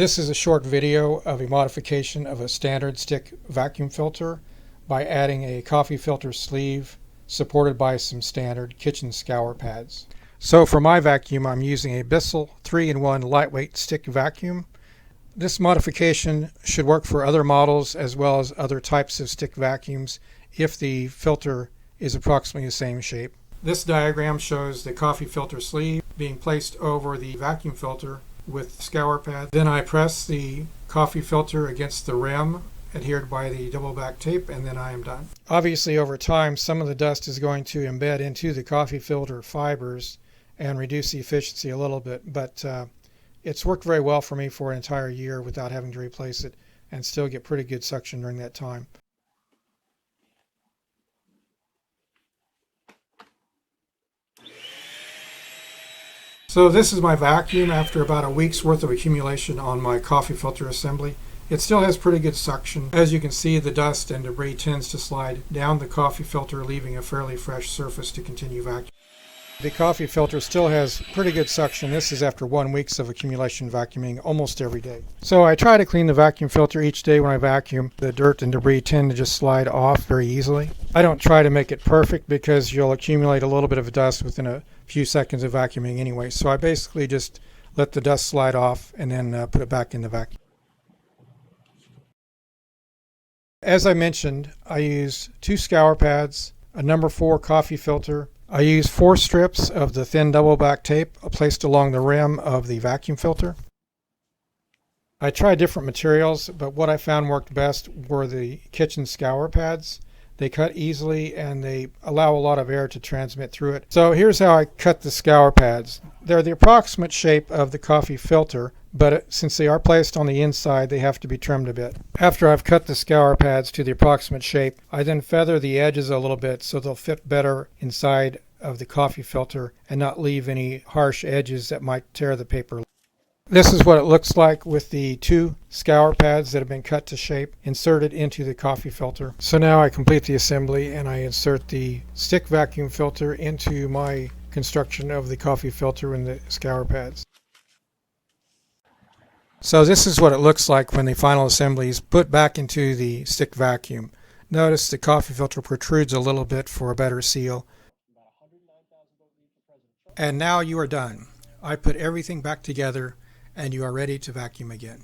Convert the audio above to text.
This is a short video of a modification of a standard stick vacuum filter by adding a coffee filter sleeve supported by some standard kitchen scour pads. So for my vacuum, I'm using a Bissell 3-in-1 lightweight stick vacuum. This modification should work for other models as well as other types of stick vacuums if the filter is approximately the same shape. This diagram shows the coffee filter sleeve being placed over the vacuum filter with scour pad. Then I press the coffee filter against the rim adhered by the double back tape, and then I am done. Obviously over time some of the dust is going to embed into the coffee filter fibers and reduce the efficiency a little bit, but it's worked very well for me for an entire year without having to replace it and still get pretty good suction during that time. So this is my vacuum after about a week's worth of accumulation on my coffee filter assembly. It still has pretty good suction. As you can see, the dust and debris tends to slide down the coffee filter, leaving a fairly fresh surface to continue vacuuming. The coffee filter still has pretty good suction. This is after 1 week of accumulation vacuuming almost every day. So I try to clean the vacuum filter each day when I vacuum. The dirt and debris tend to just slide off very easily. I don't try to make it perfect because you'll accumulate a little bit of dust within a few seconds of vacuuming anyway. So I basically just let the dust slide off and then put it back in the vacuum. As I mentioned, I use 2 scour pads, a number 4 coffee filter. I use 4 strips of the thin double back tape placed along the rim of the vacuum filter. I tried different materials, but what I found worked best were the kitchen scour pads. They cut easily and they allow a lot of air to transmit through it. So here's how I cut the scour pads. They're the approximate shape of the coffee filter, but since they are placed on the inside, they have to be trimmed a bit. After I've cut the scour pads to the approximate shape, I then feather the edges a little bit so they'll fit better inside of the coffee filter and not leave any harsh edges that might tear the paper. This is what it looks like with the 2 scour pads that have been cut to shape inserted into the coffee filter. So now I complete the assembly and I insert the stick vacuum filter into my construction of the coffee filter and the scour pads. So this is what it looks like when the final assembly is put back into the stick vacuum. Notice the coffee filter protrudes a little bit for a better seal. And now you are done. I put everything back together and you are ready to vacuum again.